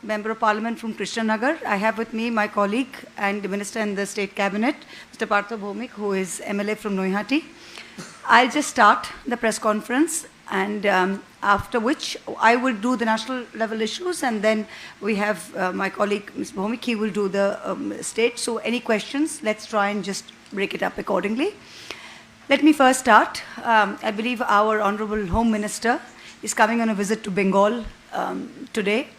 Member of Parliament from Krishnanagar. I have with me my colleague and the Minister in the State Cabinet, Mr. Partha Bhomik, who is MLA from Noihati. I'll just start the press conference, and after which I will do the national level issues, and then we have my colleague, Mr. Bhomik, he will do the state. So any questions, let's try and just break it up accordingly. Let me first start. I believe our Honorable Home Minister is coming on a visit to Bengal today.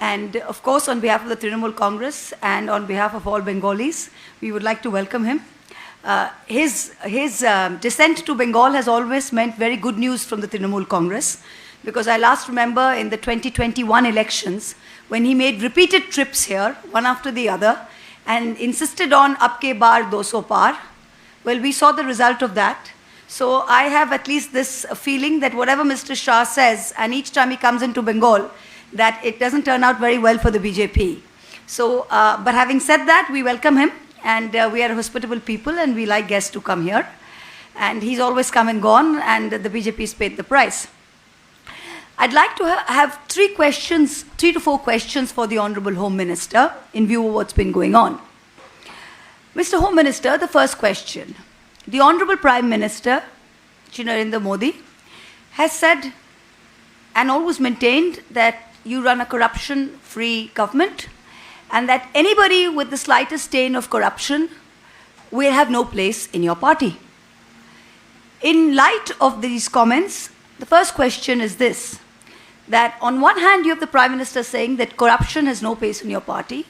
And of course, on behalf of the Trinamool Congress and on behalf of all Bengalis, we would like to welcome him. His descent to Bengal has always meant very good news from the Trinamool Congress, because I last remember in the 2021 elections when he made repeated trips here, one after the other, and insisted on Abke Bar 200 Par. Well, we saw the result of that. So I have at least this feeling that whatever Mr. Shah says, and each time he comes into Bengal, that it doesn't turn out very well for the BJP. So, but having said that, we welcome him, and we are hospitable people, and we like guests to come here. And he's always come and gone, and the BJP's paid the price. I'd like to have 3 to 4 questions for the Honorable Home Minister in view of what's been going on. Mr. Home Minister, the first question. The Honorable Prime Minister, Shri Narendra Modi, has said and always maintained that you run a corruption-free government, and that anybody with the slightest stain of corruption will have no place in your party. In light of these comments, the first question is this, that on one hand you have the Prime Minister saying that corruption has no place in your party.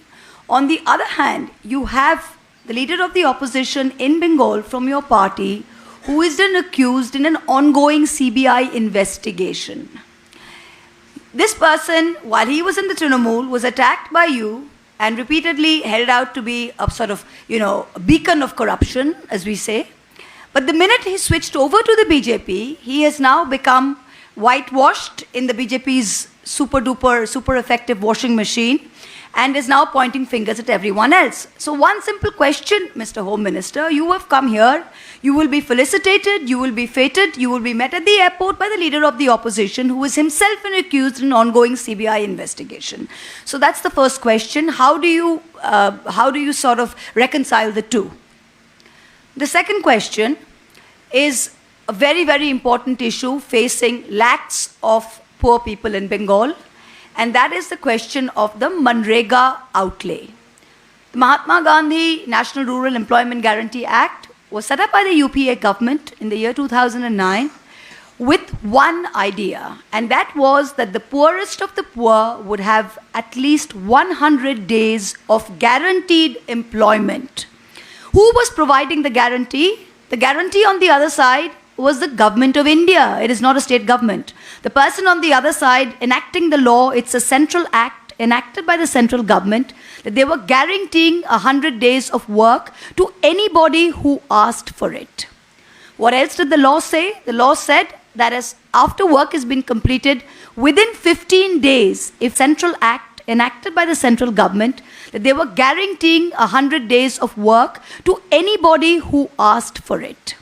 On the other hand, you have the leader of the opposition in Bengal from your party who is then accused in an ongoing CBI investigation. This person, while he was in the Trinamool, was attacked by you and repeatedly held out to be a sort of, a beacon of corruption, as we say. But the minute he switched over to the BJP, he has now become whitewashed in the BJP's super effective washing machine, and is now pointing fingers at everyone else. So one simple question, Mr. Home Minister, you have come here, you will be felicitated, you will be feted, you will be met at the airport by the leader of the opposition, who is himself accused in an ongoing CBI investigation. So that's the first question. How do you sort of reconcile the two? The second question is a very, very important issue facing lakhs of poor people in Bengal, and that is the question of the Manrega outlay. The Mahatma Gandhi National Rural Employment Guarantee Act was set up by the UPA government in the year 2009 with one idea, and that was that the poorest of the poor would have at least 100 days of guaranteed employment. Who was providing the guarantee? The guarantee on the other side was the government of India. It is not a state government. The person on the other side enacting the law, it's a central act enacted by the central government, that they were guaranteeing 100 days of work to anybody who asked for it. What else did the law say? The law said that as after work has been completed, within 15 days, if central act enacted by the central government, that they were guaranteeing 100 days of work to anybody who asked for it.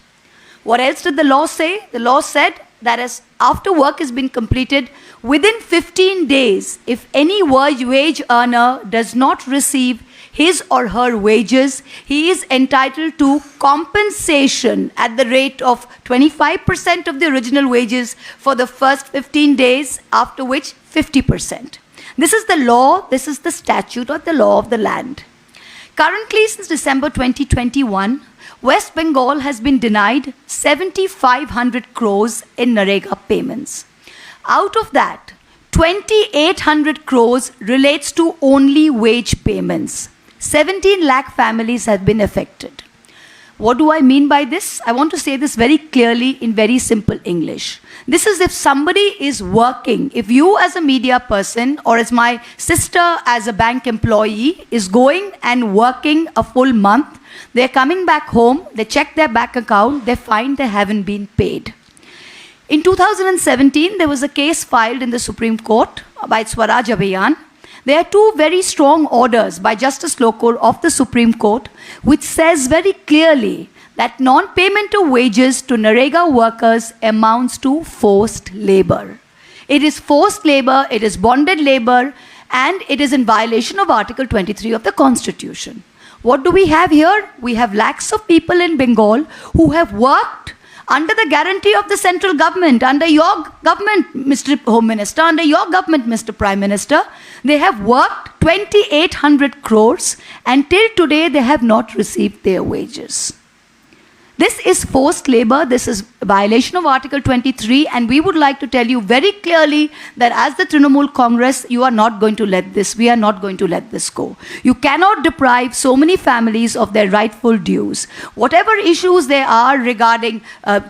What else did the law say? The law said that as after work has been completed, within 15 days, if any wage earner does not receive his or her wages, he is entitled to compensation at the rate of 25% of the original wages for the first 15 days, after which 50%. This is the law, this is the statute or the law of the land. Currently, since December 2021, West Bengal has been denied 7,500 crores in Narega payments. Out of that, 2,800 crores relates to only wage payments. 17 lakh families have been affected. What do I mean by this? I want to say this very clearly in very simple English. This is if somebody is working, if you as a media person or as my sister as a bank employee is going and working a full month, they're coming back home, they check their bank account, they find they haven't been paid. In 2017, there was a case filed in the Supreme Court by Swaraj Abhiyan. There are 2 very strong orders by Justice Lokor of the Supreme Court, which says very clearly that non-payment of wages to Narega workers amounts to forced labor. It is forced labor, it is bonded labor, and it is in violation of Article 23 of the Constitution. What do we have here? We have lakhs of people in Bengal who have worked under the guarantee of the central government, under your government, Mr. Home Minister, under your government, Mr. Prime Minister. They have worked 2,800 crores and till today they have not received their wages. This is forced labor, this is a violation of Article 23, and we would like to tell you very clearly that as the Trinamool Congress, you are not going to let this, we are not going to let this go. You cannot deprive so many families of their rightful dues. Whatever issues there are regarding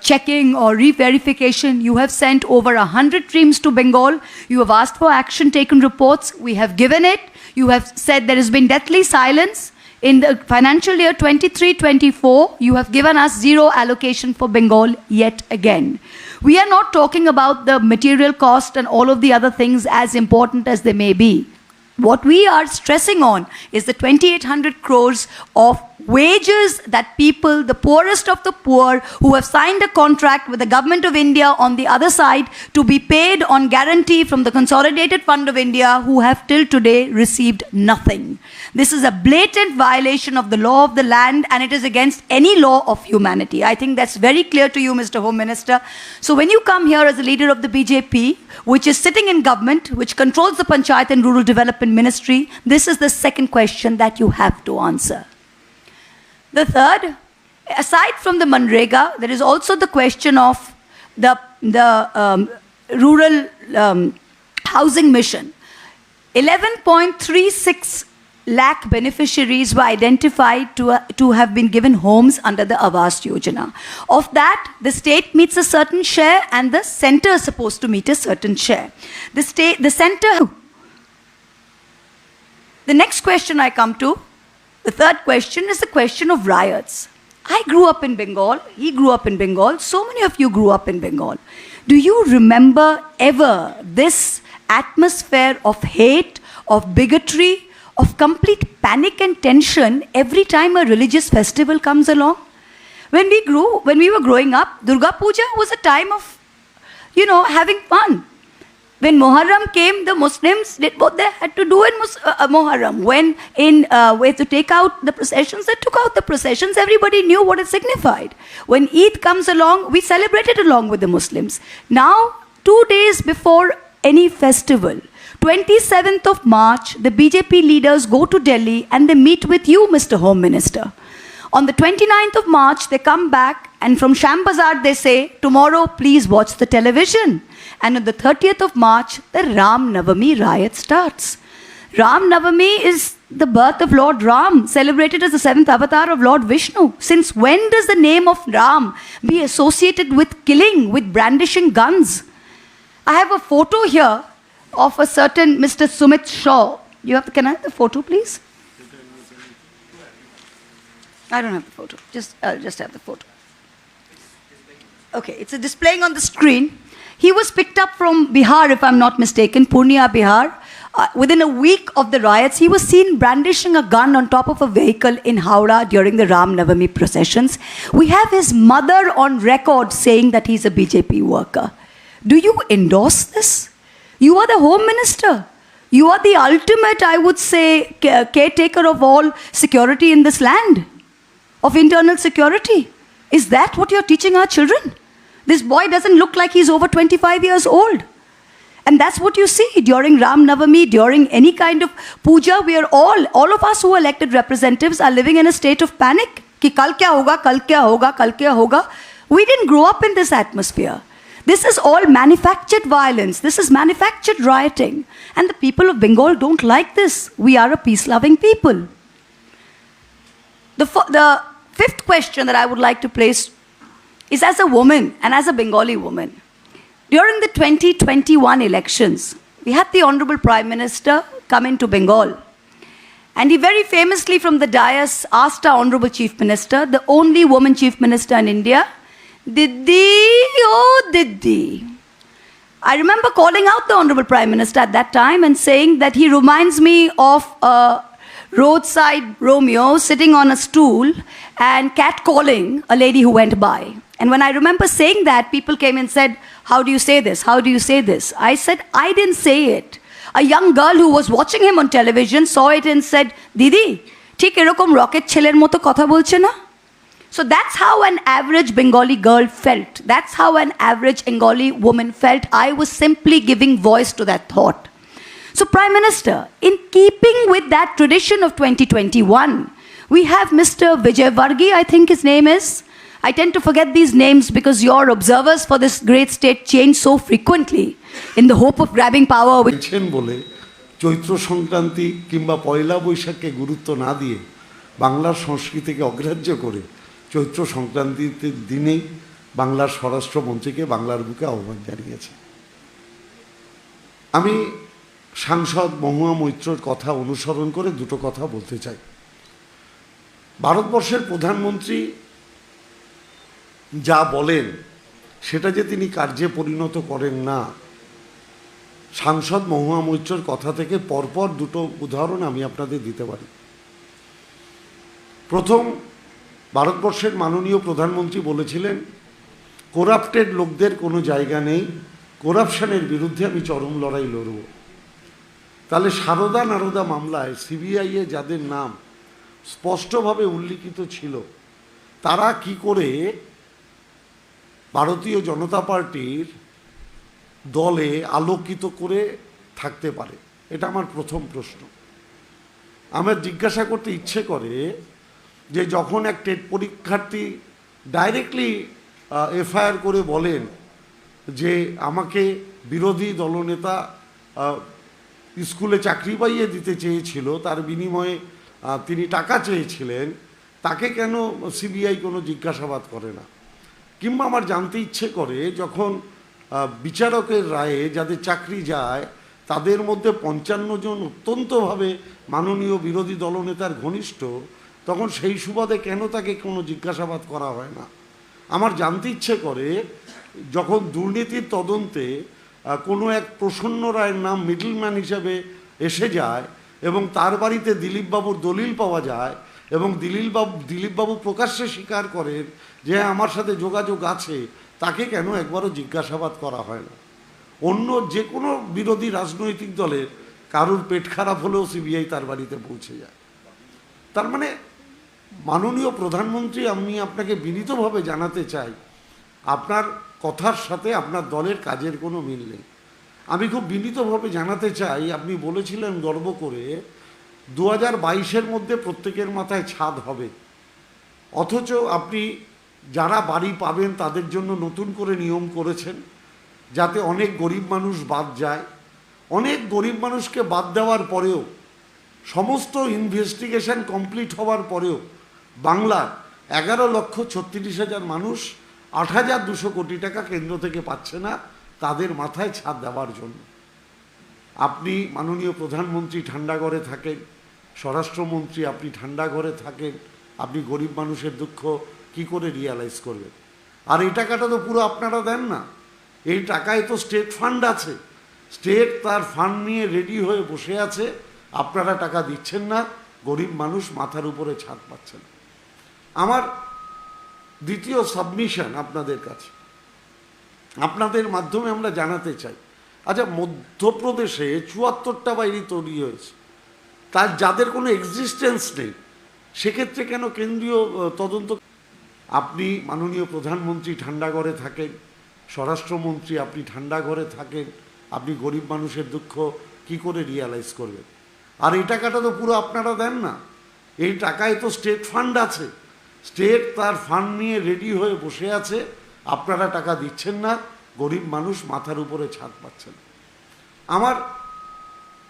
checking or re-verification, you have sent over 100 teams to Bengal, you have asked for action taken reports, we have given it, you have said there has been deathly silence. In the financial year 23-24, you have given us zero allocation for Bengal yet again. We are not talking about the material cost and all of the other things as important as they may be. What we are stressing on is the 2,800 crores of wages that people, the poorest of the poor, who have signed a contract with the government of India on the other side to be paid on guarantee from the Consolidated Fund of India, who have till today received nothing. This is a blatant violation of the law of the land, and it is against any law of humanity. I think that's very clear to you, Mr. Home Minister. So when you come here as a leader of the BJP, which is sitting in government, which controls the Panchayat and Rural Development Ministry, this is the second question that you have to answer. The third, aside from the Manrega, there is also the question of the rural housing mission. 11.36 lakh beneficiaries were identified to have been given homes under the Awas Yojana. Of that, the state meets a certain share and the center is supposed to meet a certain share. The center. The next question I come to, the third question, is the question of riots. I grew up in Bengal, he grew up in Bengal, so many of you grew up in Bengal. Do you remember ever this atmosphere of hate, of bigotry, of complete panic and tension every time a religious festival comes along? When we were growing up, Durga Puja was a time of, having fun. When Muharram came, the Muslims did what they had to do in Muharram. When to take out the processions, they took out the processions. Everybody knew what it signified. When Eid comes along, we celebrated along with the Muslims. Now, 2 days before any festival, 27th of March, the BJP leaders go to Delhi and they meet with you, Mr. Home Minister. On the 29th of March, they come back and from Sham Bazaar they say, tomorrow please watch the television. And on the 30th of March, the Ram Navami riot starts. Ram Navami is the birth of Lord Ram, celebrated as the 7th avatar of Lord Vishnu. Since when does the name of Ram be associated with killing, with brandishing guns? I have a photo here of a certain Mr. Sumit Shaw. Can I have the photo, please? I don't have the photo. I'll just have the photo. Okay, it's displaying on the screen. He was picked up from Bihar, if I'm not mistaken, Purnia, Bihar. Within a week of the riots, he was seen brandishing a gun on top of a vehicle in Howrah during the Ram Navami processions. We have his mother on record saying that he's a BJP worker. Do you endorse this? You are the Home Minister. You are the ultimate, I would say, caretaker of all security in this land, of internal security. Is that what you're teaching our children? This boy doesn't look like he's over 25 years old. And that's what you see during Ram Navami, during any kind of puja. We are all of us who are elected representatives are living in a state of panic. Ki kal kya hoga, kal kya hoga, kal kya hoga. We didn't grow up in this atmosphere. This is all manufactured violence. This is manufactured rioting. And the people of Bengal don't like this. We are a peace-loving people. The fifth question that I would like to place is as a woman and as a Bengali woman. During the 2021 elections, we had the Honorable Prime Minister come into Bengal. And he very famously from the dais asked our Honorable Chief Minister, the only woman Chief Minister in India, Diddi, oh Diddi. I remember calling out the Honorable Prime Minister at that time and saying that he reminds me of a roadside Romeo sitting on a stool and catcalling a lady who went by. And when I remember saying that, people came and said, how do you say this? How do you say this? I said, I didn't say it. A young girl who was watching him on television saw it and said, Didi, ঠিক এরকম rocket ছেলের মতো কথা বলছে না? So that's how an average Bengali girl felt. That's how an average Bengali woman felt. I was simply giving voice to that thought. So Prime Minister, in keeping with that tradition of 2021, we have Mr. Vijay Vargi, I think his name is. I tend to forget these names because you're observers for this great state change so frequently in the hope of grabbing power. বলে চৈত্র সংক্রান্তি কিংবা পয়লা বৈশাখকে গুরুত্ব না দিয়ে বাংলার সংস্কৃতিকে অগ্রাহ্য করে চৈত্র সংক্রান্তির দিনেই বাংলার স্বরাষ্ট্রমন্ত্রীকে বাংলার বুকে আহ্বান জানিয়েছে। আমি সাংসদ মহুয়া মৈত্রর কথা অনুসরণ করে দুটো কথা বলতে চাই। ভারতবর্ষের প্রধানমন্ত্রী যা বলেন সেটা যে তিনি কার্যে পরিণত করেন না, সাংসদ মহুয়া মৈত্রর কথা থেকে পরপর দুটো উদাহরণ আমি আপনাদের দিতে পারি। প্রথম, ভারতবর্ষের মাননীয় প্রধানমন্ত্রী বলেছিলেন করাপ্টেড লোকদের কোনো জায়গা নেই, করাপশনের বিরুদ্ধে আমি চরম লড়াই লড়ব। তাহলে সারদা নারদা মামলায় সিবিআইয়ে যাদের নাম স্পষ্টভাবে উল্লিখিত ছিল তারা কি করে ভারতীয় জনতা পার্টির দলে আলোকিত করে থাকতে পারে? এটা আমার প্রথম প্রশ্ন। আমার জিজ্ঞাসা করতে ইচ্ছে করে যে যখন এক টেট পরীক্ষার্থী ডাইরেক্টলি এফআইআর করে বলেন যে আমাকে বিরোধী দলনেতা স্কুলে চাকরি পাইয়ে দিতে চেয়েছিল, তার বিনিময়ে তিনি টাকা চেয়েছিলেন, তাকে কেন সিবিআই কোনো জিজ্ঞাসাবাদ করে না? কিংবা আমার জানতে ইচ্ছে করে যখন বিচারকের রায়ে যাদের চাকরি যায় তাদের মধ্যে ৫৫ জন অত্যন্তভাবে মাননীয় বিরোধী দলনেতার ঘনিষ্ঠ, তখন সেই সুবাদে কেন তাকে কোনো জিজ্ঞাসাবাদ করা হয় না? আমার জানতে ইচ্ছে করে যখন দুর্নীতির তদন্তে কোনো এক প্রসন্ন রায়ের নাম মিডলম্যান হিসেবে এসে যায় এবং তার বাড়িতে দিলীপবাবুর দলিল পাওয়া যায় এবং দিলীপবাবু প্রকাশ্যে স্বীকার করেন যে আমার সাথে যোগাযোগ আছে, তাকে কেন একবারও জিজ্ঞাসাবাদ করা হয় না? অন্য যে কোনো বিরোধী রাজনৈতিক দলের কারোর পেট খারাপ হলেও সিবিআই তার বাড়িতে পৌঁছে যায়। তার মানে মাননীয় প্রধানমন্ত্রী, আমি আপনাকে বিনীতভাবে জানাতে চাই আপনার কথার সাথে আপনার দলের কাজের কোনো মিল নেই। আমি খুব বিনীতভাবে জানাতে চাই, আপনি বলেছিলেন গর্ব করে 2022-এর মধ্যে প্রত্যেকের মাথায় ছাদ হবে, অথচ আপনি যারা বাড়ি পাবেন তাদের জন্য নতুন করে নিয়ম করেছেন যাতে অনেক গরিব মানুষ বাদ যায়। অনেক গরিব মানুষকে বাদ দেওয়ার পরেও, সমস্ত ইনভেস্টিগেশন কমপ্লিট হওয়ার পরেও বাংলার 11,36,000 মানুষ 8,200 কোটি টাকা কেন্দ্র থেকে পাচ্ছে না তাদের মাথায় ছাদ দেওয়ার জন্য। আপনি মাননীয় প্রধানমন্ত্রী ঠান্ডা ঘরে থাকেন, স্বরাষ্ট্রমন্ত্রী আপনি ঠান্ডা ঘরে থাকেন, আপনি গরিব মানুষের দুঃখ কি করে রিয়ালাইজ করবেন? আর এই টাকাটা তো পুরো আপনারা দেন না, এই টাকায় তো স্টেট ফান্ড আছে, স্টেট তার ফান্ড নিয়ে রেডি হয়ে বসে আছে, আপনারা টাকা দিচ্ছেন না, গরিব মানুষ মাথার উপরে ছাদ পাচ্ছেন। আমার দ্বিতীয় সাবমিশন আপনাদের কাছে, আপনাদের মাধ্যমে আমরা জানাতে চাই, আচ্ছা মধ্যপ্রদেশে 74টা বাড়ি তৈরি হয়েছে, তার যাদের কোনো এক্সিস্টেন্স নেই, সেক্ষেত্রে কেন কেন্দ্রীয় তদন্ত? আপনি মাননীয় প্রধানমন্ত্রী ঠান্ডা ঘরে থাকেন, স্বরাষ্ট্রমন্ত্রী আপনি ঠান্ডা ঘরে থাকেন, আপনি গরিব মানুষের দুঃখ কি করে রিয়ালাইজ করবেন? আর এই টাকাটা তো পুরো আপনারা দেন না, এই টাকায় তো স্টেট ফান্ড আছে, স্টেট তার ফান্ড নিয়ে রেডি হয়ে বসে আছে, আপনারা টাকা দিচ্ছেন না, গরিব মানুষ মাথার উপরে ছাদ পাচ্ছেন। আমার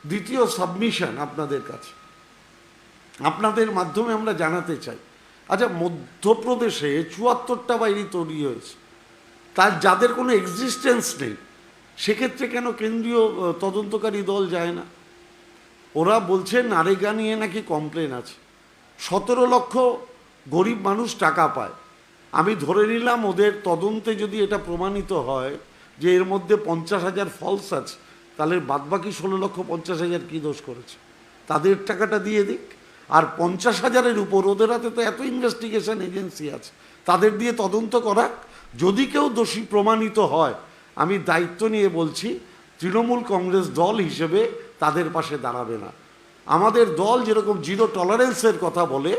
দ্বিতীয় সাবমিশন আপনাদের কাছে, আপনাদের মাধ্যমে আমরা জানাতে চাই, আচ্ছা মধ্যপ্রদেশে 74টা বাড়ি তৈরি হয়েছে, তার যাদের কোনো এক্সিস্টেন্স নেই, সেক্ষেত্রে কেন কেন্দ্রীয় তদন্তকারী দল যায় না? ওরা বলছে নারেগা নিয়ে নাকি কমপ্লেন আছে, 17 লক্ষ গরিব মানুষ টাকা পায়। আমি ধরে নিলাম ওদের তদন্তে যদি এটা প্রমাণিত হয় যে এর মধ্যে 50,000 ফলস আছে, তাহলে বাদবাকি 16,50,000 কী দোষ করেছে? তাদের টাকাটা দিয়ে দিক। আর 50,000-এর উপর ওদের হাতে তো এত ইনভেস্টিগেশন এজেন্সি আছে, তাদের দিয়ে তদন্ত করাক। যদি কেউ দোষী প্রমাণিত হয়, আমি দায়িত্ব নিয়ে বলছি তৃণমূল কংগ্রেস দল হিসেবে তাদের পাশে দাঁড়াবে না। আমাদের দল যেরকম জিরো টলারেন্সের কথা বলে,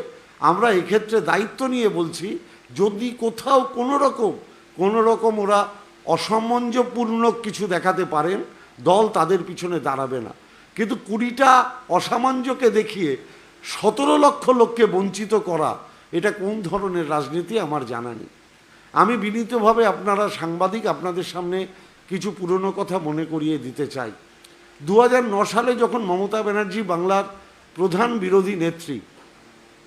আমরা এক্ষেত্রে দায়িত্ব নিয়ে বলছি, যদি কোথাও কোনো রকম ওরা অসামঞ্জস্যপূর্ণ কিছু দেখাতে পারেন, দল তাদের পিছনে দাঁড়াবে না। কিন্তু 20টা অসামঞ্জস্যকে দেখিয়ে 17 লক্ষ লোককে বঞ্চিত করা, এটা কোন ধরনের রাজনীতি আমার জানা নেই। আমি বিনীতভাবে, আপনারা সাংবাদিক, আপনাদের সামনে কিছু পুরনো কথা মনে করিয়ে দিতে চাই। 2009 সালে যখন মমতা ব্যানার্জি বাংলার প্রধান বিরোধী নেত্রী,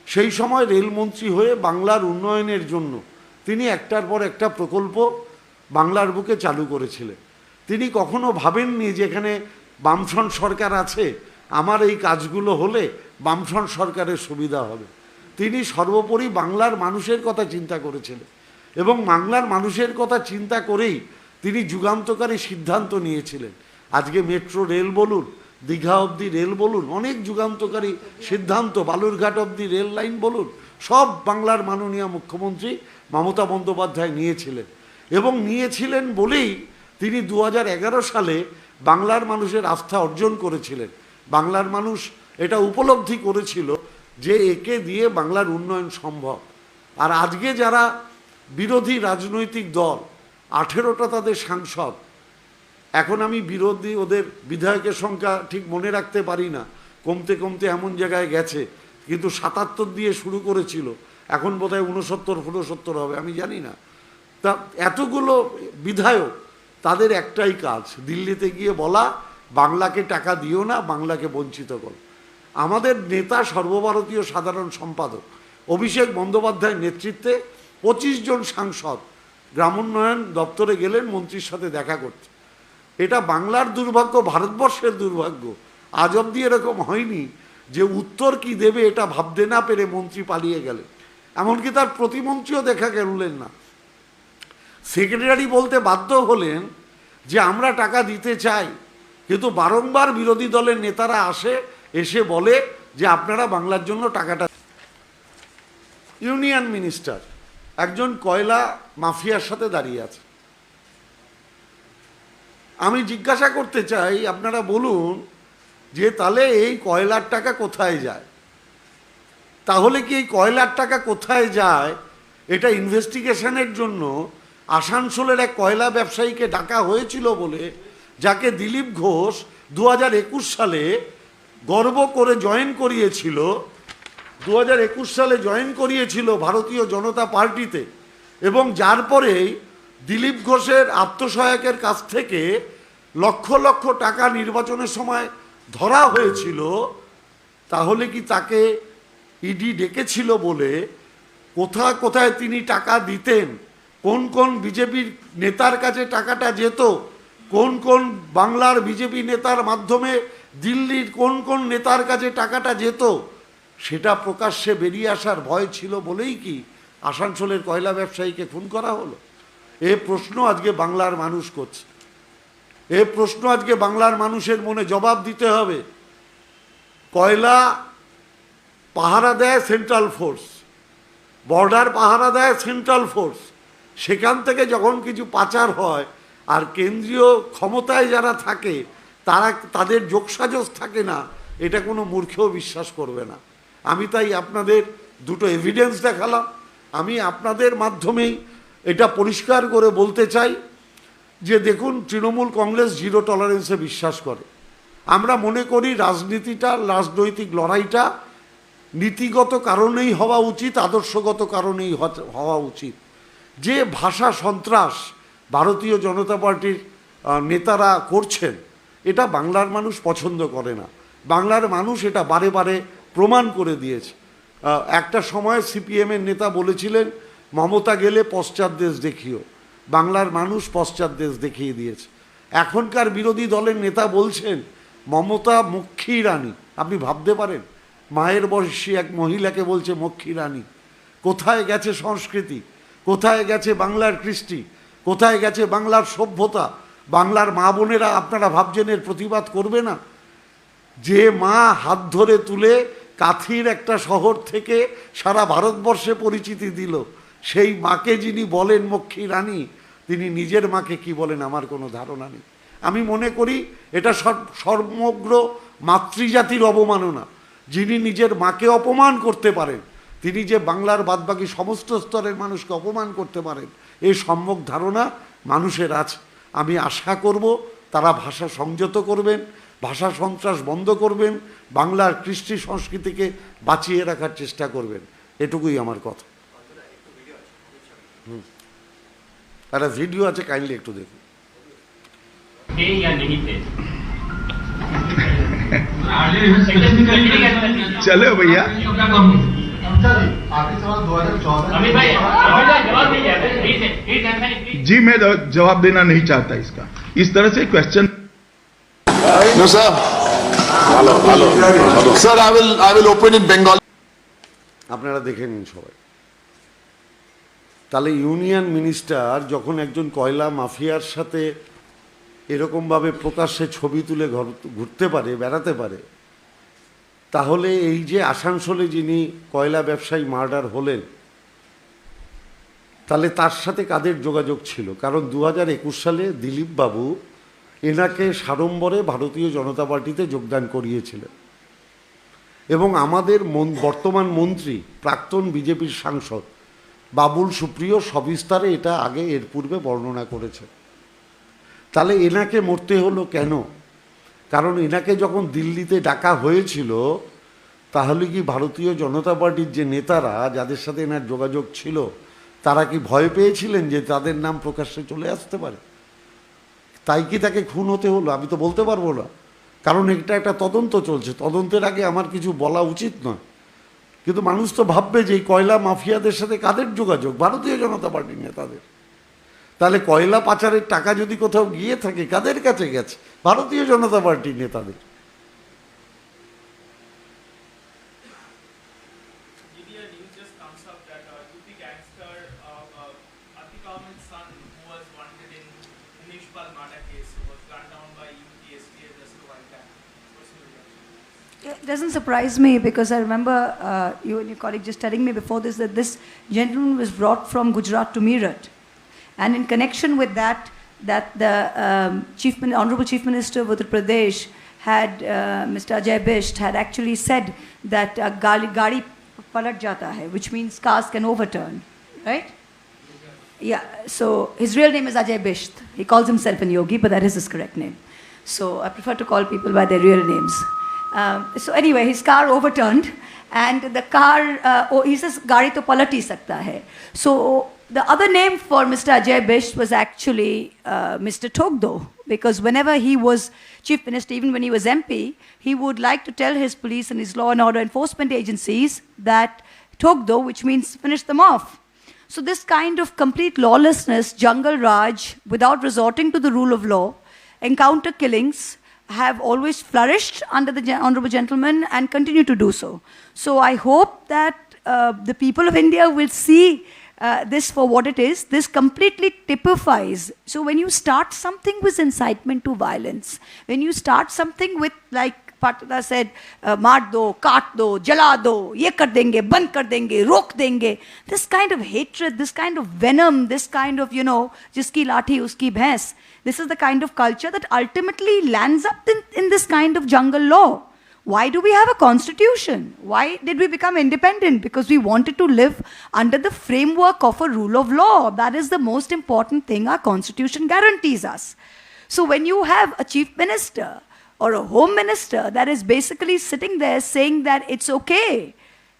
সেই সময় রেলমন্ত্রী হয়ে বাংলার উন্নয়নের জন্য তিনি একটার পর একটা প্রকল্প বাংলার বুকে চালু করেছিলেন। তিনি কখনো ভাবেননি যে এখানে বামফ্রন্ট সরকার আছে, আমার এই কাজগুলো হলে বামফ্রন্ট সরকারের সুবিধা হবে। তিনি সর্বোপরি বাংলার মানুষের কথা চিন্তা করেছিলেন এবং বাংলার মানুষের কথা চিন্তা করেই তিনি যুগান্তকারী সিদ্ধান্ত নিয়েছিলেন। আজকে মেট্রো রেল বলুন, দীঘা অবধি রেল বলুন, অনেক যুগান্তকারী সিদ্ধান্ত, বালুরঘাট অবধি রেল লাইন বলুন, সব বাংলার মাননীয় মুখ্যমন্ত্রী মমতা বন্দ্যোপাধ্যায় নিয়েছিলেন। এবং নিয়েছিলেন বলেই তিনি 2011 সালে বাংলার মানুষের আস্থা অর্জন করেছিলেন। বাংলার মানুষ এটা উপলব্ধি করেছিল যে একে দিয়ে বাংলার উন্নয়ন সম্ভব। আর আজকে যারা বিরোধী রাজনৈতিক দল, 18টা তাদের সাংসদ, এখন আমি বিরোধী ওদের বিধায়কের সংখ্যা ঠিক মনে রাখতে পারি না, কমতে কমতে এমন জায়গায় গেছে, কিন্তু 77 দিয়ে শুরু করেছিল, এখন বোধহয় 69 হবে, আমি জানি না। তা এতগুলো বিধায়ক, তাদের একটাই কাজ, দিল্লিতে গিয়ে বলা বাংলাকে টাকা দিও না, বাংলাকে বঞ্চিত করো। আমাদের নেতা, সর্বভারতীয় সাধারণ সম্পাদক অভিষেক বন্দ্যোপাধ্যায়ের নেতৃত্বে 25 জন সাংসদ গ্রামোন্নয়ন দপ্তরে গেলেন মন্ত্রীর সাথে দেখা করতে। এটা বাংলার দুর্ভাগ্য, ভারতবর্ষের দুর্ভাগ্য। আজ অবধি এরকম হয়নি যে উত্তর কি দেবে এটা ভাবতে না পেরে মন্ত্রী পালিয়ে গেলেন। এমনকি তার প্রতিমন্ত্রীও দেখা গেলেন না। সেক্রেটারি বলতে বাধ্য হলেন যে আমরা টাকা দিতে চাই, কিন্তু বারংবার বিরোধী দলের নেতারা এসে বলে যে আপনারা বাংলার জন্য টাকাটা। ইউনিয়ন মিনিস্টার একজন কয়লা মাফিয়ার সাথে দাঁড়িয়ে আছে। আমি জিজ্ঞাসা করতে চাই, আপনারা বলুন যে তাহলে এই কয়লার টাকা কোথায় যায়? তাহলে কি এই কয়লার টাকা কোথায় যায় এটা ইনভেস্টিগেশনের জন্য আসানসোলের এক কয়লা ব্যবসায়ীকে ডাকা হয়েছিল বলে, যাকে দিলীপ ঘোষ 2021 সালে গর্ব করে জয়েন করিয়েছিল, 2021 সালে জয়েন করিয়েছিল ভারতীয় জনতা পার্টিতে, এবং যার পরেই দিলীপ ঘোষের আত্মসহায়কের কাছ থেকে লক্ষ লক্ষ টাকা নির্বাচনের সময় ধরা হয়েছিল। তাহলে কি তাকে ইডি ডেকেছিল বলে কোথায় কোথায় তিনি টাকা দিতেন, কোন কোন বিজেপির নেতার কাছে টাকাটা যেত, কোন কোন বাংলার বিজেপি নেতার মাধ্যমে দিল্লির কোন কোন নেতার কাছে টাকাটা যেত, সেটা প্রকাশ্যে বেরিয়ে আসার ভয় ছিল বলেই কি আসানসোলের কয়লা ব্যবসায়ীকে খুন করা হলো? এ প্রশ্ন আজকে বাংলার মানুষ করছে। এ প্রশ্ন আজকে বাংলার মানুষের মনে জবাব দিতে হবে। কয়লা পাহারা দেয় সেন্ট্রাল ফোর্স, বর্ডার পাহারা দেয় সেন্ট্রাল ফোর্স, সেখান থেকে যখন কিছু পাচার হয় আর কেন্দ্রীয় ক্ষমতায় যারা থাকে তাদের যোগসাজশ থাকে না, এটা কোনো মূর্খেও বিশ্বাস করবে না। আমি তাই আপনাদের দুটো এভিডেন্স দেখালাম। আমি আপনাদের মাধ্যমেই এটা পরিষ্কার করে বলতে চাই যে দেখুন, তৃণমূল কংগ্রেস জিরো টলারেন্সে বিশ্বাস করে। আমরা মনে করি রাজনৈতিক লড়াইটা নীতিগত কারণেই হওয়া উচিত, আদর্শগত কারণেই হওয়া উচিত। যে ভাষা সন্ত্রাস ভারতীয় জনতা পার্টির নেতারা করছেন, এটা বাংলার মানুষ পছন্দ করে না। বাংলার মানুষ এটা বারে বারে প্রমাণ করে দিয়েছে। একটা সময় সিপিএমের নেতা বলেছিলেন মমতা গেলে পশ্চাৎ দেশ দেখিও, বাংলার মানুষ পশ্চাৎ দেশ দেখিয়ে দিয়েছে। এখনকার বিরোধী দলের নেতা বলছেন মমতা মক্ষী রানী। আপনি ভাবতে পারেন, মায়ের বয়সী এক মহিলাকে বলছে মক্ষী রানী। কোথায় গেছে সংস্কৃতি, কোথায় গেছে বাংলার কৃষ্টি, কোথায় গেছে বাংলার সভ্যতা? বাংলার মা বোনেরা আপনারা ভাবছেন এর প্রতিবাদ করবে না? যে মা হাত ধরে তুলে কাথির একটা শহর থেকে সারা ভারতবর্ষে পরিচিতি দিল, সেই মাকে যিনি বলেন মক্ষী রানী, তিনি নিজের মাকে কি বলেন আমার কোনো ধারণা নেই। আমি মনে করি এটা সমগ্র মাতৃজাতির অবমাননা। যিনি নিজের মাকে অপমান করতে পারেন, তিনি যে বাংলার বাদবাকি সমস্ত স্তরের মানুষকে অপমান করতে পারেন, এই সম্যক ধারণা মানুষের আছে। আমি আশা করব তারা ভাষা সংযত করবেন, ভাষা সন্ত্রাস বন্ধ করবেন, বাংলার কৃষ্টি সংস্কৃতিকে বাঁচিয়ে রাখার চেষ্টা করবেন। এটুকুই আমার কথা। একটা ভিডিও আছে, কাইন্ডলি একটু দেখুন। चलो भैया जी, मैं जवाब देना नहीं चाहता इसका। इस तरह से question No, sir. Hello. Sir, I will open in Bengal. আপনারা দেখে নিন সবাই। তাহলে ইউনিয়ন মিনিস্টার যখন একজন কয়লা মাফিয়ার সাথে এরকমভাবে প্রকাশ্যে ছবি তুলে ঘুরতে পারে, বেড়াতে পারে, তাহলে এই যে আসানসোলে যিনি কয়লা ব্যবসায়ী মার্ডার হলেন, তাহলে তার সাথে কাদের যোগাযোগ ছিল? কারণ 2021 সালে দিলীপ বাবু এনাকে সাড়ম্বরে ভারতীয় জনতা পার্টিতে যোগদান করিয়েছিলেন এবং আমাদের বর্তমান মন্ত্রী, প্রাক্তন বিজেপির সাংসদ বাবুল সুপ্রিয় সবিস্তারে এটা আগে এর পূর্বে বর্ণনা করেছে। তাহলে এনাকে মরতে হলো কেন? কারণ এনাকে যখন দিল্লিতে ডাকা হয়েছিল, তাহলে কি ভারতীয় জনতা পার্টির যে নেতারা যাদের সাথে এনার যোগাযোগ ছিল, তারা কি ভয় পেয়েছিলেন যে তাদের নাম প্রকাশ্যে চলে আসতে পারে? তাই কি তাকে খুন হতে হলো? আমি তো বলতে পারবো না, কারণ এটা একটা তদন্ত চলছে। তদন্তের আগে আমার কিছু বলা উচিত নয়। কিন্তু মানুষ তো ভাববে যে এই কয়লা মাফিয়াদের সাথে কাদের যোগাযোগ? ভারতীয় জনতা পার্টির নেতাদের। তাহলে কয়লা পাচারের টাকা যদি কোথাও গিয়ে থাকে, কাদের কাছে গেছে? ভারতীয় জনতা পার্টির নেতাদের। It doesn't surprise me because I remember you and your colleague just telling me before this that this gentleman was brought from Gujarat to Meerut. And in connection with that the Honorable Chief Minister of Uttar Pradesh had, Mr. Ajay Bisht, had actually said that gadi palat jata hai, which means cars can overturn, right? Yeah, so his real name is Ajay Bisht. He calls himself an yogi, but that is his correct name. So I prefer to call people by their real names. So anyway, his car overturned and the car, he says, gadi to palat hi sakta hai. So the other name for Mr. Ajay Bisht was actually Mr. Togdo, because whenever he was chief minister, even when he was MP, he would like to tell his police and his law and order enforcement agencies that Togdo, which means finish them off. So this kind of complete lawlessness, jungle raj, without resorting to the rule of law, encounter killings, have always flourished under the honorable gentleman and continue to do so. So I hope that the people of India will see this for what it is. This completely typifies. So when you start something with incitement to violence, when you start something with, like Patada said, maar do, kaat do, jala do, ye kar denge, band kar denge, rok denge, this kind of hatred, this kind of venom, this kind of, jiski lathi uski bhains, this is the kind of culture that ultimately lands up in this kind of jungle law. Why do we have a constitution? Why did we become independent? Because we wanted to live under the framework of a rule of law. That is the most important thing our constitution guarantees us. So when you have a chief minister or a home minister that is basically sitting there saying that it's okay,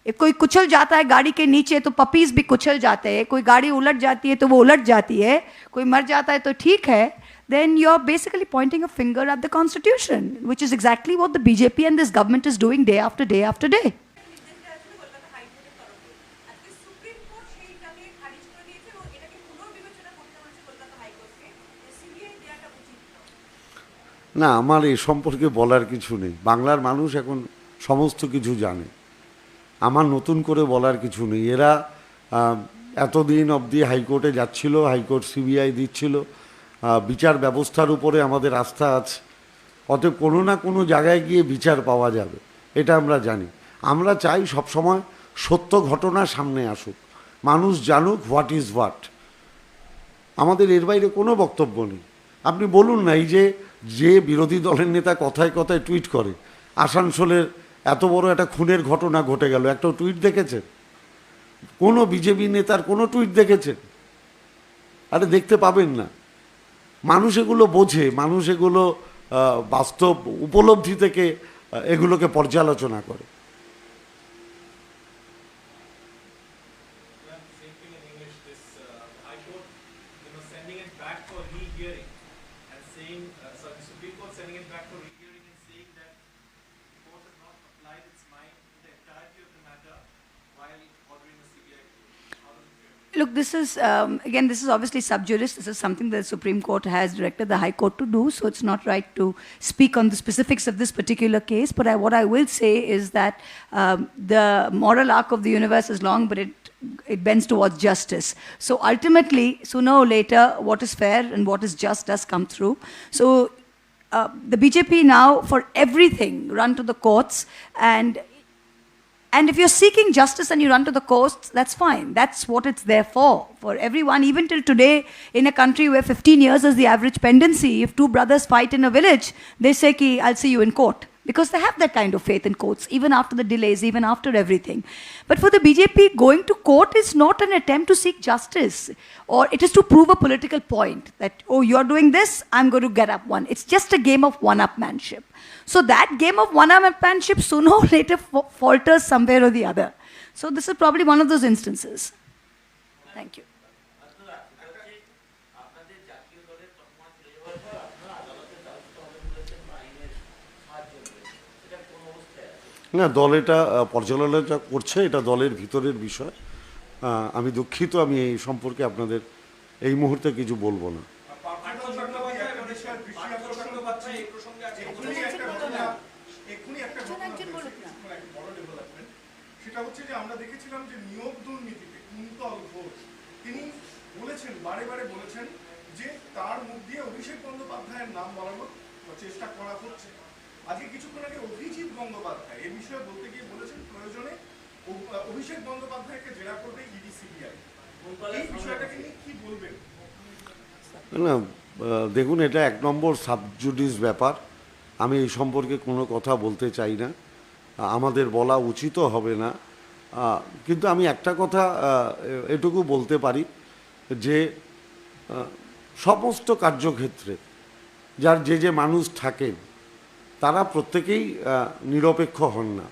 if कोई कुचल जाता है गाड़ी के नीचे तो puppies भी कुचल जाते हैं, कोई गाड़ी उलट जाती है तो वो उलट जाती है, कोई मर जाता है तो ठीक है, then you're basically pointing a finger at the constitution, which is exactly what the BJP and this government is doing day after day after day. না, আমার এই সম্পর্কে বলার কিছু নেই। বাংলার মানুষ এখন সমস্ত কিছু জানে, আমার নতুন করে বলার কিছু নেই। এরা এতদিন অবধি হাইকোর্টে যাচ্ছিল, হাইকোর্ট সিবিআই দিচ্ছিল, বিচার ব্যবস্থার উপরে আমাদের আস্থা আছে। অতএব কোনো না কোনো জায়গায় গিয়ে বিচার পাওয়া যাবে, এটা আমরা জানি। আমরা চাই সবসময় সত্য ঘটনা সামনে আসুক, মানুষ জানুক হোয়াট ইজ হোয়াট। আমাদের এর বাইরে কোনো বক্তব্য নেই। আপনি বলুন না, এই যে যে বিরোধী দলের নেতা কথায় কথায় টুইট করে আসানসোলের এত বড় একটা খুনের ঘটনা ঘটে গেল, একটা টুইট দেখেছেন? কোনো বিজেপি নেতার কোনো টুইট দেখেছেন? আরে দেখতে পাবেন না। মানুষ এগুলো বোঝে, মানুষ এগুলো বাস্তব উপলব্ধি থেকে এগুলোকে পর্যালোচনা করে। Same thing in English, this High Court, sending it back for rehearing and saying, sorry, the Supreme Court sending it back for rehearing and saying that the court has not applied its mind to the entirety of the matter while ordering a CBI probe. How does it feel? Look, this is, again, this is obviously sub judice. This is something that the Supreme Court has directed the High Court to do, so it's not right to speak on the specifics of this particular case. But what I will say is that the moral arc of the universe is long, but it bends towards justice. So ultimately, sooner or later, what is fair and what is just does come through. So the BJP now, for everything, run to the courts, and if you're seeking justice and you run to the courts, that's fine. That's what it's there for everyone. Even till today, in a country where 15 years is the average pendency, if two brothers fight in a village, they say, ki, I'll see you in court. Because they have that kind of faith in courts, even after the delays, even after everything. But for the BJP, going to court is not an attempt to seek justice, or it is to prove a political point that, oh, you're doing this, I'm going to get up one. It's just a game of one-upmanship. So that game of one-upmanship sooner or later falters somewhere or the other. So this is probably one of those instances. Thank you. না, দল এটা পর্যালোচনা করছে, এটা দলের ভিতরের বিষয়। আমি দুঃখিত, আমি এই সম্পর্কে আপনাদের এই মুহূর্তে কিছু বলবো না। সেটা হচ্ছে যে আমরা দেখেছিলাম যে নিয়োগ দুর্নীতিতে কুন্তল ঘোষ তিনি বলেছেন, বারে বারে বলেছেন যে তার মুখ দিয়ে অভিষেক বন্দ্যোপাধ্যায়ের নাম বলানোর চেষ্টা করা হচ্ছে। আজকে কিছুক্ষণ আগে অভিজিৎ গঙ্গোপাধ্যায় এ বিষয়ে বলতে গিয়ে বলেছেন প্রয়োজনে অভিষেক বন্দ্যোপাধ্যায়কে জেরা করবে ইডি সিবিআই। এই বিষয়টাকে নিয়ে কি বলবেন? না, দেখুন, এটা এক নম্বর সাবজুডিস ব্যাপার। আমি এই সম্পর্কে কোনো কথা বলতে চাই না, আমাদের বলা উচিতও হবে না। কিন্তু আমি একটা কথা এটুকু বলতে পারি যে সমস্ত কার্যক্ষেত্রে যার যে মানুষ থাকেন তারা প্রত্যেকেই নিরপেক্ষ হন না।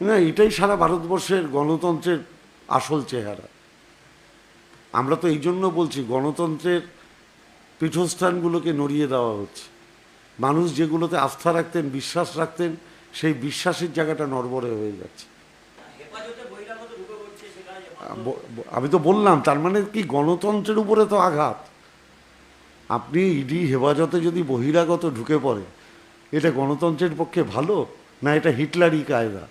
না, এটাই সারা ভারতবর্ষের গণতন্ত্রের আসল চেহারা। আমরা তো এই জন্য বলছি গণতন্ত্রের পীঠস্থানগুলোকে নড়িয়ে দেওয়া হচ্ছে। মানুষ যেগুলোতে আস্থা রাখতেন, বিশ্বাস রাখতেন, সেই বিশ্বাসের জায়গাটা নড়বড়ে হয়ে যাচ্ছে। আমি তো বললাম, তার মানে কি গণতন্ত্রের উপরে তো আঘাত। আপনি ইডি হেফাজতে যদি বহিরাগত ঢুকে পড়ে, এটা গণতন্ত্রের পক্ষে ভালো না এটা হিটলারি কায়দা?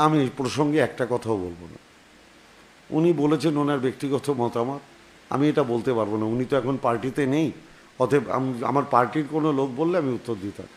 আমি প্রসঙ্গে একটা কথাও বলবো না। উনি বলেছেন ওনার ব্যক্তিগত মতামত, আমি এটা বলতে পারবো না। উনি তো এখন পার্টিতে নেই, অতএব আমার পার্টির কোনো লোক বললে আমি উত্তর দিতাম।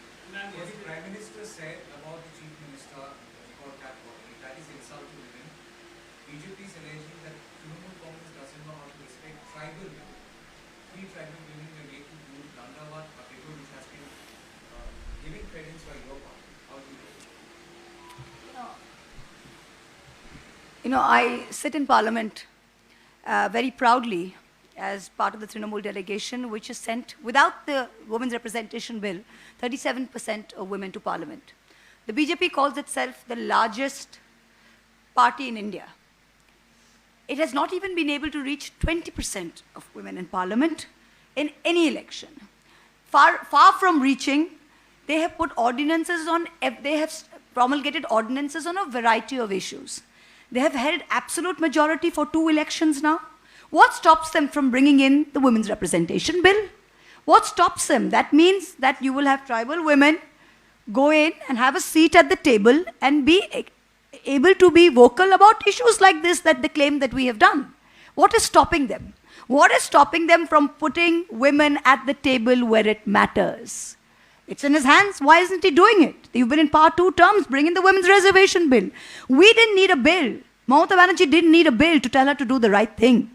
You know, I sit in Parliament very proudly as part of the Trinamool delegation, which has sent, without the Women's Representation Bill, 37% of women to Parliament. The BJP calls itself the largest party in India. It has not even been able to reach 20% of women in Parliament in any election. Far from reaching, they have put ordinances on, they have promulgated ordinances on a variety of issues. They have held absolute majority for 2 elections now. What stops them from bringing in the Women's Representation Bill? What stops them? That means that you will have tribal women go in and have a seat at the table and be able to be vocal about issues like this that they claim that we have done. What is stopping them? What is stopping them from putting women at the table where it matters? It's in his hands. Why isn't he doing it? You've been in power 2 terms. Bring in the Women's Reservation Bill. We didn't need a bill. Mamata Banerjee didn't need a bill to tell her to do the right thing.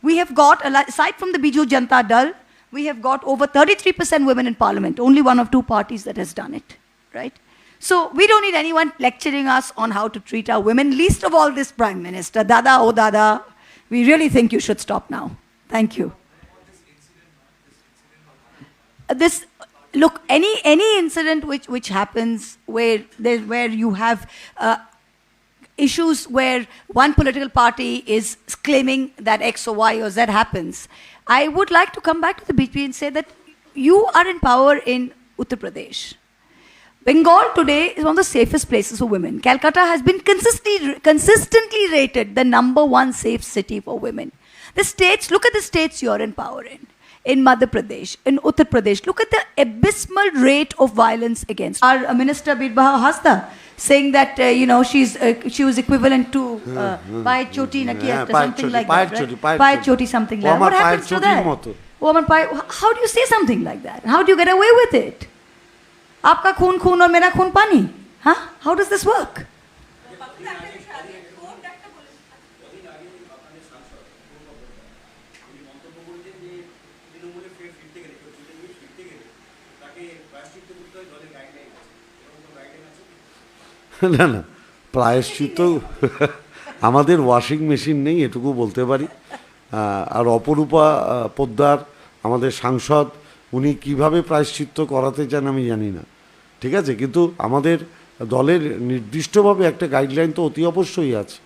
We have got, aside from the Biju Janata Dal, we have got over 33% women in parliament. Only one of 2 parties that has done it, right? So we don't need anyone lecturing us on how to treat our women, least of all this Prime Minister. Dada, oh Dada, we really think you should stop now. Thank you. Look, any incident which happens where you have issues where one political party is claiming that X or Y or Z happens, I would like to come back to the BP and say that you are in power in Uttar Pradesh. Bengal today is one of the safest places for women. Calcutta has been consistently rated the #1 safe city for women. The states, look at the states you're in power in Madhya Pradesh, in Uttar Pradesh. Look at the abysmal rate of violence against. Our Minister Birbaha Hasta saying that, she was equivalent to Pai Choti na kiya, something like that, right? Pai Choti, something like that. What happens to that? How do you say something like that? How do you get away with it? आपका खून खून और मेरा खून पानी, हाँ? How does this work? না না, প্রায়শ্চিত্ত আমাদের ওয়াশিং মেশিন নেই, এটুকু বলতে পারি। আর অপরূপা পোদ্দার আমাদের সাংসদ, উনি কিভাবে প্রায়শ্চিত্ত করাতে চান আমি জানি না, ঠিক আছে, কিন্তু আমাদের দলের নির্দিষ্টভাবে একটা গাইডলাইন তো অতি অবশ্যই আছে।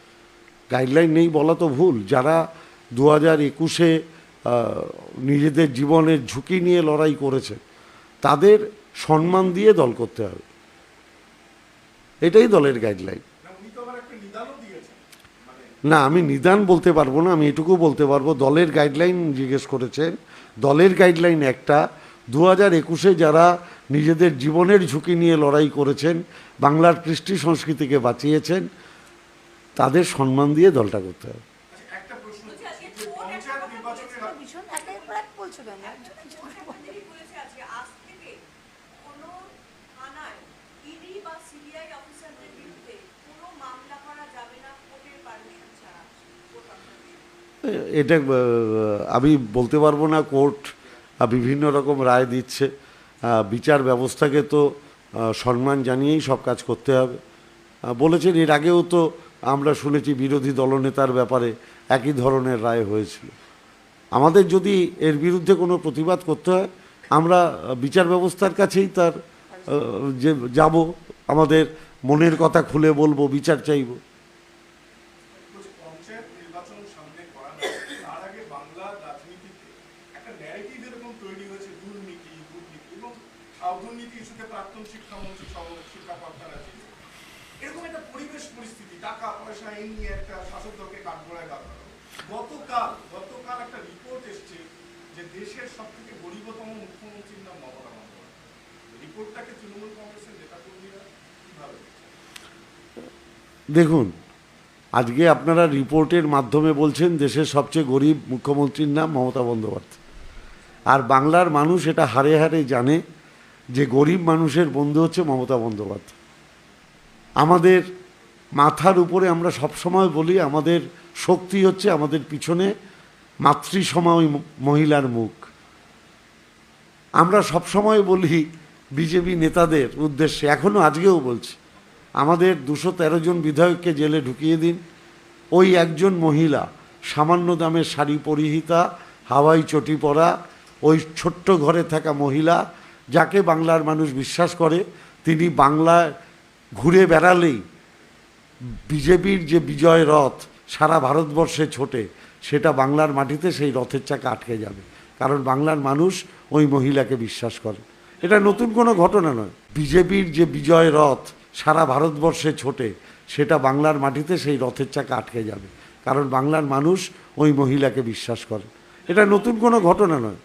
গাইডলাইন নেই বলা তো ভুল। যারা 2021-এ নিজেদের জীবনের ঝুঁকি নিয়ে লড়াই করেছে তাদের সম্মান দিয়ে দল করতে হবে, এটাই দলের গাইডলাইন। না, আমি নিদান বলতে পারবো না, আমি এটুকু বলতে পারবো দলের গাইডলাইন জিজ্ঞেস করেছেন। দলের গাইডলাইন একটা, 2021-এ যারা নিজেদের জীবনের ঝুঁকি নিয়ে লড়াই করেছেন, বাংলার কৃষ্টি সংস্কৃতিকে বাঁচিয়েছেন, তাদের সম্মান দিয়ে দলটা করতে হবে। এটা আমি বলতে পারবো না, কোর্ট বিভিন্ন রকম রায় দিচ্ছে, বিচার ব্যবস্থাকে তো সম্মান জানিয়েই সব কাজ করতে হবে। বলেছেন এর আগেও তো আমরা শুনেছি বিরোধী দলনেতার ব্যাপারে একই ধরনের রায় হয়েছিল। আমাদের যদি এর বিরুদ্ধে কোনো প্রতিবাদ করতে হয়, আমরা বিচার ব্যবস্থার কাছেই তার যে যাব, আমাদের মনের কথা খুলে বলবো, বিচার চাইব। গতকাল একটা রিপোর্ট এসেছে যে দেশের সবথেকে গরিবতম মুখ্যমন্ত্রীর নাম মমতা বন্দ্যোপাধ্যায়। রিপোর্টটাকে তৃণমূল কংগ্রেসের নেতাকর্মীরা কিভাবে দেখুন, আজকে আপনারা রিপোর্টের মাধ্যমে বলছেন দেশের সবচেয়ে গরিব মুখ্যমন্ত্রীর নাম মমতা বন্দ্যোপাধ্যায়, আর বাংলার মানুষ এটা হাড়ে হাড়ে জানে যে গরিব মানুষের বন্ধু হচ্ছে মমতা বন্দ্যোপাধ্যায়। আমাদের মাথার উপরে আমরা সবসময় বলি আমাদের শক্তি হচ্ছে আমাদের পিছনে মাতৃসমা ওই মহিলার মুখ। আমরা সবসময় বলি বিজেপি নেতাদের উদ্দেশ্যে, এখনও আজকেও বলছি, আমাদের 213 জন বিধায়ককে জেলে ঢুকিয়ে দিন, ওই একজন মহিলা সামান্য দামের শাড়ি পরিহিতা, হাওয়াই চটি পরা, ওই ছোট্ট ঘরে থাকা মহিলা যাকে বাংলার মানুষ বিশ্বাস করে, তিনি বাংলায় ঘুরে বেড়ালেই বিজেপির যে বিজয় রথ সারা ভারতবর্ষে ছোটে, সেটা বাংলার মাটিতে সেই রথের চাকা আটকে যাবে, কারণ বাংলার মানুষ ওই মহিলাকে বিশ্বাস করে। এটা নতুন কোনো ঘটনা নয়। বিজেপির যে বিজয় রথ সারা ভারতবর্ষে ছোটে, সেটা বাংলার মাটিতে সেই রথের চাকা আটকে যাবে, কারণ বাংলার মানুষ ওই মহিলাকে বিশ্বাস করে। এটা নতুন কোনো ঘটনা নয়।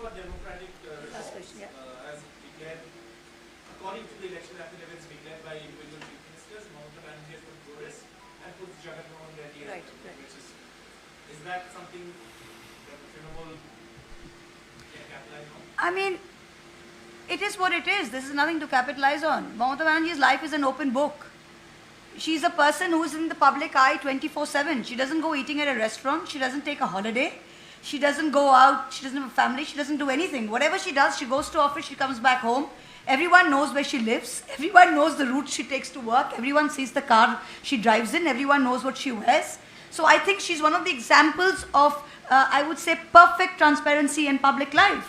For democratic, as declared, according to the election affidavits declared by individual chief ministers, Mamata Banerjee has put Boris and puts Jagannath Reddy as the which is that something that the Trinamool can capitalize on? I mean, it is what it is. This is nothing to capitalize on. Mamata Banerjee's life is an open book. She's a person who is in the public eye 24/7. She doesn't go eating at a restaurant. She doesn't take a holiday. She doesn't go out. She doesn't have a family. She doesn't do anything. Whatever she does, she goes to office. She comes back home. Everyone knows where she lives. Everyone knows the route she takes to work. Everyone sees the car she drives in. Everyone knows what she wears. So I think she's one of the examples of, I would say, perfect transparency in public life.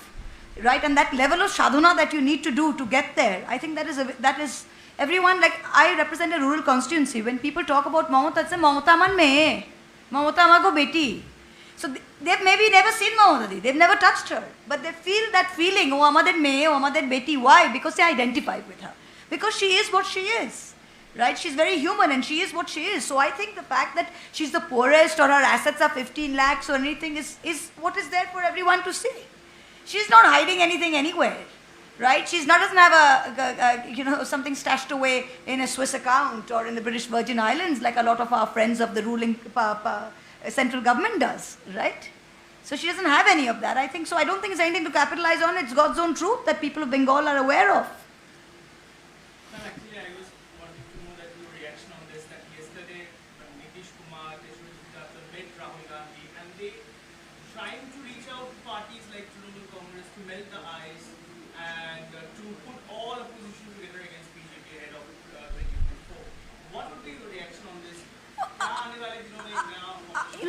Right? And that level of sadhana that you need to do to get there, I think that is everyone, like I represent a rural constituency. When people talk about Mamata, it's a Mamata man meye, Mamata amago beti. So they've maybe never seen Mamata Di, they've never touched her, but they feel that feeling, oh amader meye, oh amader beti. Why? Because they identify with her. Because she is what she is. Right? She's very human and she is what she is. So I think the fact that she's the poorest or her assets are 15 lakhs or anything is what is there for everyone to see. She's not hiding anything anywhere, right? Doesn't have something stashed away in a Swiss account or in the British Virgin Islands like a lot of our friends of the ruling central government does, right? So she doesn't have any of that. I think so. I don't think it's anything to capitalize on. It's God's own truth that people of Bengal are aware of. Ma'am, actually, I was wanting to know that your reaction on this. That yesterday, Nitish Kumar, Teshwar met Rahul Gandhi, and they trying to reach out to parties like Trinamool Congress to melt the ice and to put all opposition together against BJP ahead of 2024. What would be your reaction on this?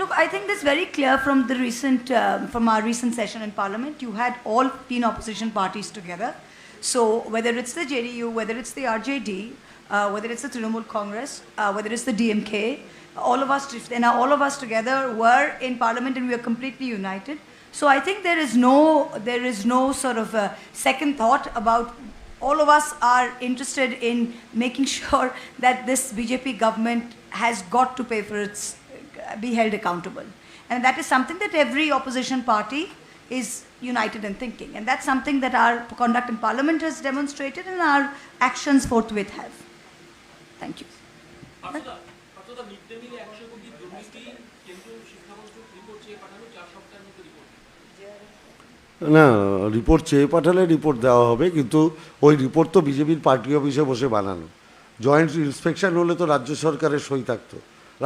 Look, I think this is very clear from the recent, from our recent session in Parliament. You had all 15 opposition parties together. So whether it's the JDU, whether it's the RJD, whether it's the Trinamool Congress, whether it's the DMK, all of us together were in Parliament and we are completely united. So I think there is no sort of second thought about. All of us are interested in making sure that this BJP government has got to pay for its, be held accountable. And that is something that every opposition party is united in thinking. And that's something that our conduct in Parliament has demonstrated and our actions forthwith have. Thank you. অর্থাৎ mid day মিলে 100 কোটি দুর্নীতি কেন্দ্রীয় শিক্ষা মন্ত্রক report চেয়ে পাঠানো 4 সপ্তাহের মধ্যে রিপোর্ট। না, রিপোর্ট চেয়ে পাঠালে রিপোর্ট দেওয়া হবে, কিন্তু ওই রিপোর্ট তো বিজেপির পার্টি অফিসে বসে বানানো। জয়েন্ট ইন্সপেকশন হলে তো রাজ্য সরকারের সই থাকতো,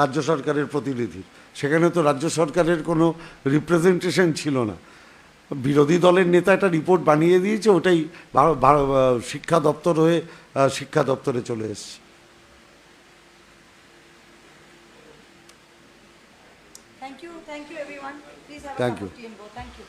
রাজ্য সরকারের প্রতিনিধির। সেখানে তো রাজ্য সরকারের কোনো রিপ্রেজেন্টেশন ছিল না। বিরোধী দলের নেতা একটা রিপোর্ট বানিয়ে দিয়েছে, ওটাই শিক্ষা দপ্তর হয়ে শিক্ষা দপ্তরে চলে এসছে। Thank you everyone. Please have a Thank cup you. of tea and go. Thank you.